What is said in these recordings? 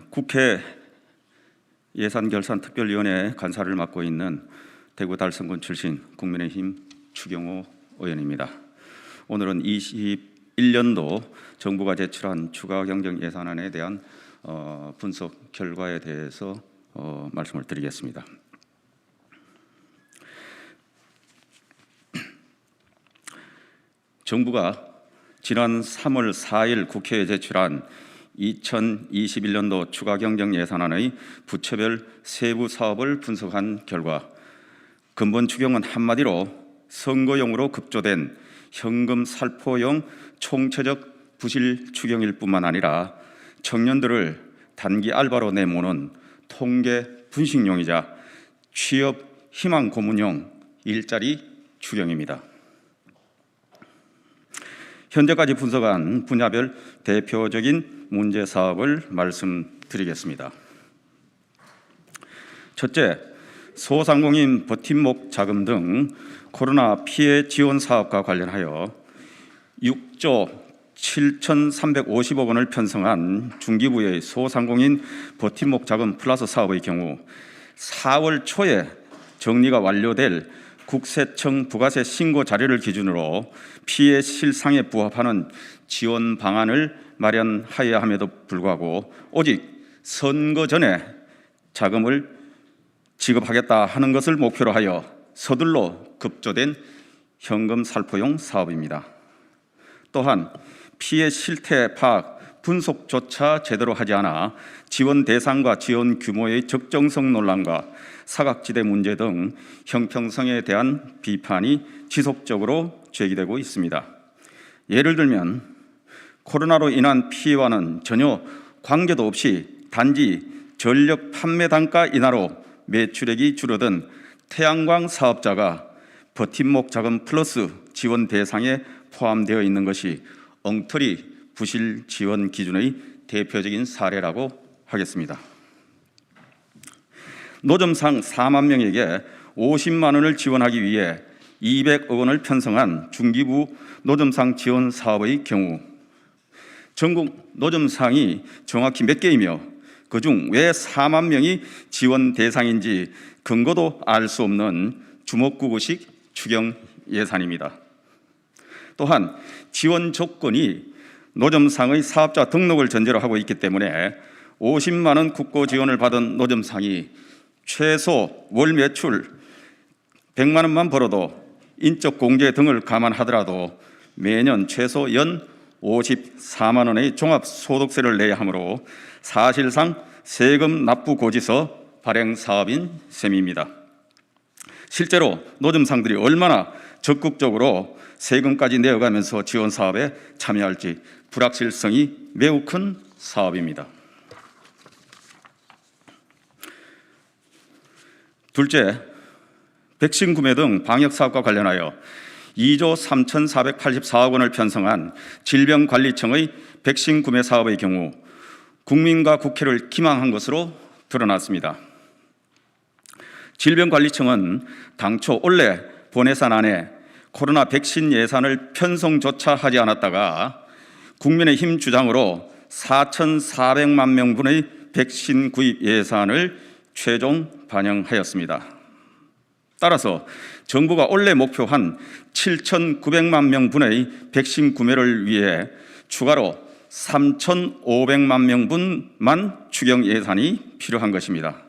국회 예산결산특별위원회 간사를 맡고 있는 대구 달성군 출신 국민의힘 추경호 의원입니다. 오늘은 21년도 정부가 제출한 추가경정예산안에 대한 분석 결과에 대해서 말씀을 드리겠습니다. 정부가 지난 3월 4일 국회에 제출한 2021년도 추가경정예산안의 부처별 세부 사업을 분석한 결과 근본 추경은 한마디로 선거용으로 급조된 현금 살포용 총체적 부실 추경일 뿐만 아니라 청년들을 단기 알바로 내모는 통계 분식용이자 취업 희망 고문용 일자리 추경입니다. 현재까지 분석한 분야별 대표적인 문제 사업을 말씀드리겠습니다. 첫째, 소상공인 버팀목 자금 등 코로나 피해 지원 사업과 관련하여 6조 7,350억 원을 편성한 중기부의 소상공인 버팀목 자금 플러스 사업의 경우 4월 초에 정리가 완료될 국세청 부가세 신고 자료를 기준으로 피해 실상에 부합하는 지원 방안을 마련하여야 함에도 불구하고 오직 선거 전에 자금을 지급하겠다 하는 것을 목표로 하여 서둘러 급조된 현금 살포용 사업입니다. 또한 피해 실태 파악, 분석조차 제대로 하지 않아 지원 대상과 지원 규모의 적정성 논란과 사각지대 문제 등 형평성에 대한 비판이 지속적으로 제기되고 있습니다. 예를 들면 코로나로 인한 피해와는 전혀 관계도 없이 단지 전력 판매 단가 인하로 매출액이 줄어든 태양광 사업자가 버팀목 자금 플러스 지원 대상에 포함되어 있는 것이 엉터리 부실 지원 기준의 대표적인 사례라고 하겠습니다. 노점상 4만 명에게 50만 원을 지원하기 위해 200억 원을 편성한 중기부 노점상 지원 사업의 경우 전국 노점상이 정확히 몇 개이며 그중 왜 4만 명이 지원 대상인지 근거도 알 수 없는 주먹구구식 추경 예산입니다. 또한 지원 조건이 노점상의 사업자 등록을 전제로 하고 있기 때문에 50만 원 국고 지원을 받은 노점상이 최소 월 매출 100만 원만 벌어도 인적 공제 등을 감안하더라도 매년 최소 연 54만 원의 종합소득세를 내야 하므로 사실상 세금 납부 고지서 발행 사업인 셈입니다. 실제로 노점상들이 얼마나 적극적으로 세금까지 내어가면서 지원 사업에 참여할지 불확실성이 매우 큰 사업입니다. 둘째, 백신 구매 등 방역 사업과 관련하여 2조 3,484억 원을 편성한 질병관리청의 백신 구매 사업의 경우 국민과 국회를 기망한 것으로 드러났습니다. 질병관리청은 당초 원래 본예산안에 코로나 백신 예산을 편성조차 하지 않았다가 국민의힘 주장으로 4,400만 명분의 백신 구입 예산을 최종 반영하였습니다. 따라서 정부가 원래 목표한 7,900만 명분의 백신 구매를 위해 추가로 3,500만 명분만 추경 예산이 필요한 것입니다.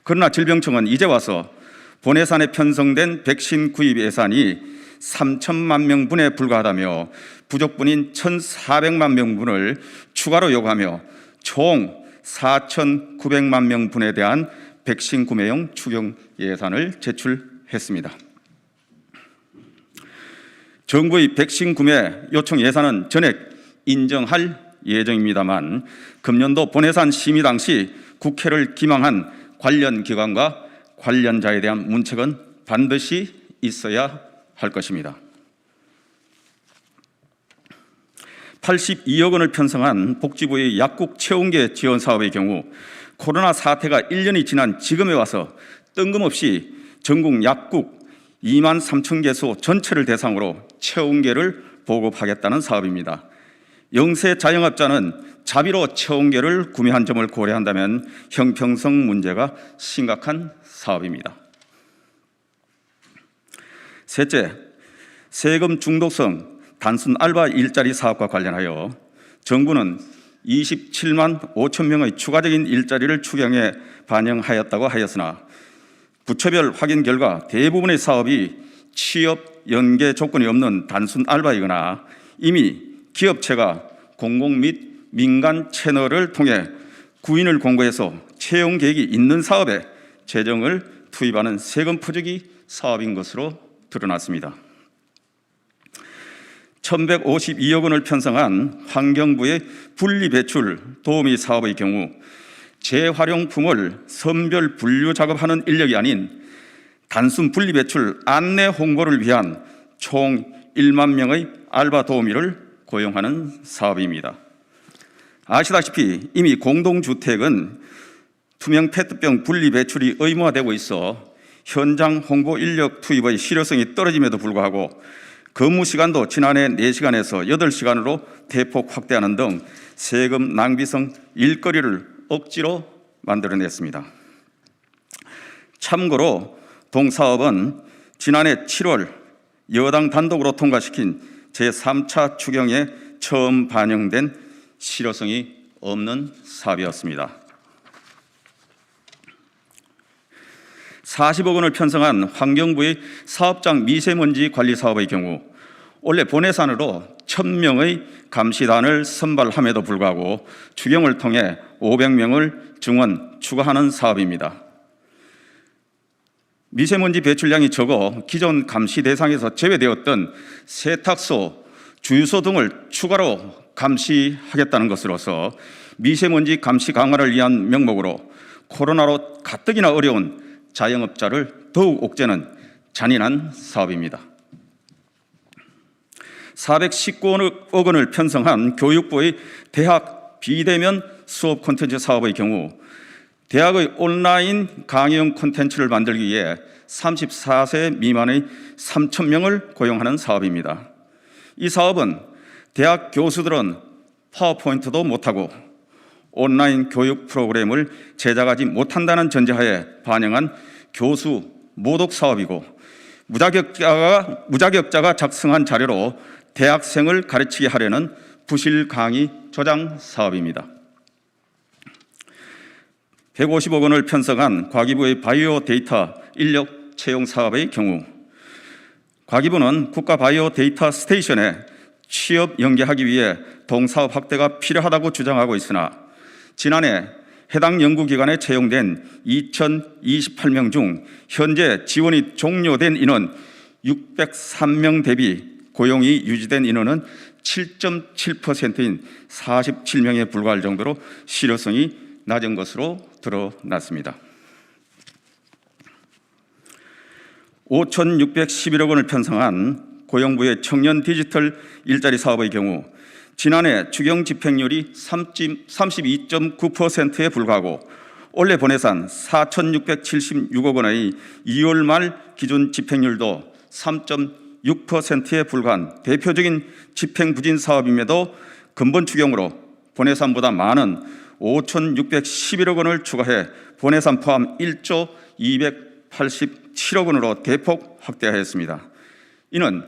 그러나 질병청은 이제 와서 본예산에 편성된 백신 구입 예산이 3천만 명분에 불과하다며 부족분인 1,400만 명분을 추가로 요구하며 총 4,900만 명분에 대한 백신 구매용 추경 예산을 제출했습니다. 정부의 백신 구매 요청 예산은 전액 인정할 예정입니다만 금년도 본예산 심의 당시 국회를 기망한 관련 기관과 관련자에 대한 문책은 반드시 있어야 할 것입니다. 82억 원을 편성한 복지부의 약국 채운계 지원 사업의 경우 코로나 사태가 1년이 지난 지금에 와서 뜬금없이 전국 약국 2만 3천 개소 전체를 대상으로 채운계를 보급하겠다는 사업입니다. 영세 자영업자는 자비로 체온계를 구매한 점을 고려한다면 형평성 문제가 심각한 사업입니다. 셋째, 세금 중독성 단순 알바 일자리 사업과 관련하여 정부는 27만 5천 명의 추가적인 일자리를 추경에 반영하였다고 하였으나 부처별 확인 결과 대부분의 사업이 취업 연계 조건이 없는 단순 알바이거나 이미 기업체가 공공 및 민간 채널을 통해 구인을 공고해서 채용 계획이 있는 사업에 재정을 투입하는 세금 포주기 사업인 것으로 드러났습니다. 1,152억 원을 편성한 환경부의 분리배출 도우미 사업의 경우 재활용품을 선별 분류 작업하는 인력이 아닌 단순 분리배출 안내 홍보를 위한 총 1만 명의 알바 도우미를 고용하는 사업입니다. 아시다시피 이미 공동주택은 투명 페트병 분리배출이 의무화되고 있어 현장 홍보 인력 투입의 실효성이 떨어짐에도 불구하고 근무 시간도 지난해 4시간에서 8시간으로 대폭 확대하는 등 세금 낭비성 일거리를 억지로 만들어냈습니다. 참고로 동사업은 지난해 7월 여당 단독으로 통과시킨 제3차 추경에 처음 반영된 실효성이 없는 사업이었습니다. 40억 원을 편성한 환경부의 사업장 미세먼지 관리 사업의 경우 올해 본 예산으로 1,000명의 감시단을 선발함에도 불구하고 추경을 통해 500명을 증원 추가하는 사업입니다. 미세먼지 배출량이 적어 기존 감시 대상에서 제외되었던 세탁소, 주유소 등을 추가로 감시하겠다는 것으로서 미세먼지 감시 강화를 위한 명목으로 코로나로 가뜩이나 어려운 자영업자를 더욱 옥죄는 잔인한 사업입니다. 419억 원을 편성한 교육부의 대학 비대면 수업 콘텐츠 사업의 경우 대학의 온라인 강의형 콘텐츠를 만들기 위해 34세 미만의 3,000명을 고용하는 사업입니다. 이 사업은 대학 교수들은 파워포인트도 못하고 온라인 교육 프로그램을 제작하지 못한다는 전제하에 반영한 교수 모독 사업이고 무자격자가 작성한 자료로 대학생을 가르치게 하려는 부실 강의 조장 사업입니다. 150억 원을 편성한 과기부의 바이오 데이터 인력 채용 사업의 경우 과기부는 국가 바이오 데이터 스테이션에 취업 연계하기 위해 동사업 확대가 필요하다고 주장하고 있으나 지난해 해당 연구기관에 채용된 2,028명 중 현재 지원이 종료된 인원 603명 대비 고용이 유지된 인원은 7.7%인 47명에 불과할 정도로 실효성이 낮은 것으로 드러났습니다. 5,611억 원을 편성한 고용부의 청년 디지털 일자리 사업의 경우 지난해 추경 집행률이 32.9%에 불과하고 올해 본 예산 4,676억 원의 2월 말 기준 집행률도 3.6%에 불과한 대표적인 집행 부진 사업임에도 근본 추경으로 본 예산보다 많은 5,611억 원을 추가해 본 예산 포함 1조 287억 원으로 대폭 확대하였습니다. 이는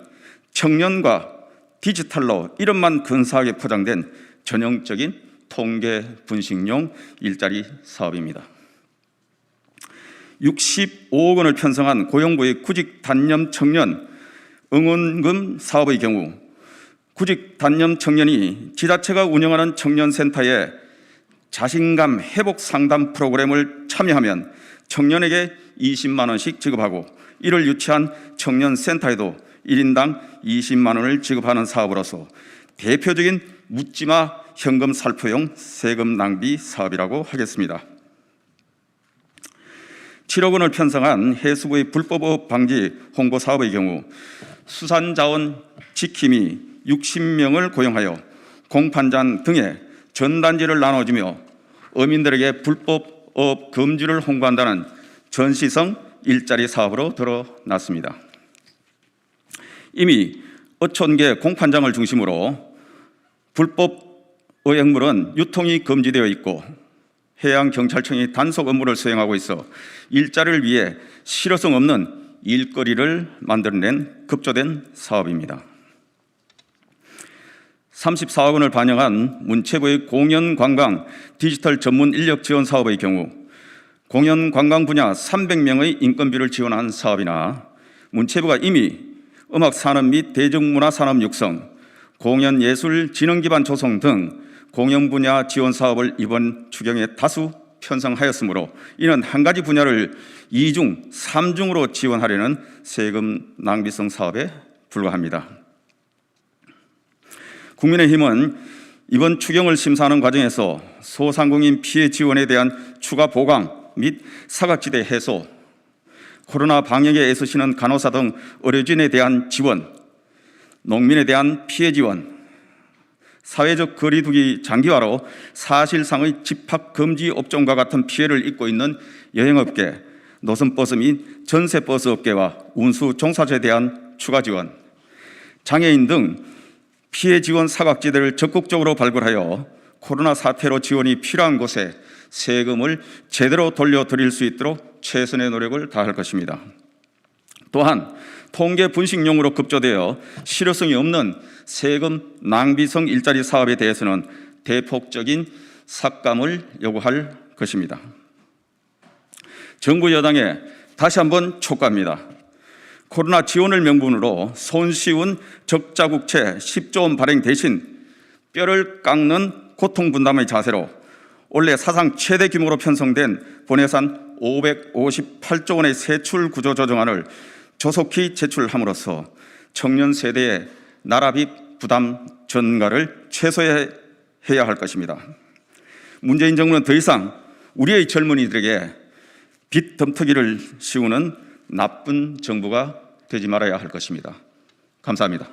청년과 디지털로 이름만 근사하게 포장된 전형적인 통계 분식용 일자리 사업입니다. 65억 원을 편성한 고용부의 구직 단념 청년 응원금 사업의 경우 구직 단념 청년이 지자체가 운영하는 청년센터에 자신감 회복 상담 프로그램을 참여하면 청년에게 20만 원씩 지급하고 이를 유치한 청년센터에도 1인당 20만 원을 지급하는 사업으로서 대표적인 묻지마 현금 살포용 세금 낭비 사업이라고 하겠습니다. 7억 원을 편성한 해수부의 불법업 방지 홍보 사업의 경우 수산자원 지킴이 60명을 고용하여 공판장 등에 전단지를 나눠주며 어민들에게 불법업 금지를 홍보한다는 전시성 일자리 사업으로 불법 의약물은 유통이 금지되어 있고 해양경찰청이 단속 업무를 수행하고 있어 일자리를 위해 실효성 없는 일거리를 만들어낸 급조된 사업입니다. 34억 원을 반영한 문체부의 공연관광 디지털 전문 인력 지원 사업의 경우 공연관광 분야 300명의 인건비를 지원한 사업이나 문체부가 이미 음악산업 및 대중문화산업 육성, 공연예술 진흥 기반 조성 등 공연 분야 지원 사업을 이번 추경에 다수 편성하였으므로 이는 한 가지 분야를 2중, 3중으로 지원하려는 세금 낭비성 사업에 불과합니다. 국민의힘은 이번 추경을 심사하는 과정에서 소상공인 피해 지원에 대한 추가 보강 및 사각지대 해소, 코로나 방역에 애쓰시는 간호사 등 의료진에 대한 지원, 농민에 대한 피해 지원, 사회적 거리두기 장기화로 사실상의 집합금지 업종과 같은 피해를 입고 있는 여행업계, 노선버스 및 전세버스 업계와 운수 종사자에 대한 추가 지원, 장애인 등 피해 지원 사각지대를 적극적으로 발굴하여 코로나 사태로 지원이 필요한 곳에 세금을 제대로 돌려드릴 수 있도록 최선의 노력을 다할 것입니다. 또한 통계 분식용으로 급조되어 실효성이 없는 세금 낭비성 일자리 사업에 대해서는 대폭적인 삭감을 요구할 것입니다. 정부 여당에 다시 한번 촉구합니다. 코로나 지원을 명분으로 손쉬운 적자국채 10조 원 발행 대신 뼈를 깎는 고통분담의 자세로 올해 사상 최대 규모로 편성된 본예산 558조 원의 세출 구조 조정안을 조속히 제출함으로써 청년 세대의 나라빚 부담 전가를 최소화해야 할 것입니다. 문재인 정부는 더 이상 우리의 젊은이들에게 빚 덤터기를 씌우는 나쁜 정부가 되지 말아야 할 것입니다. 감사합니다.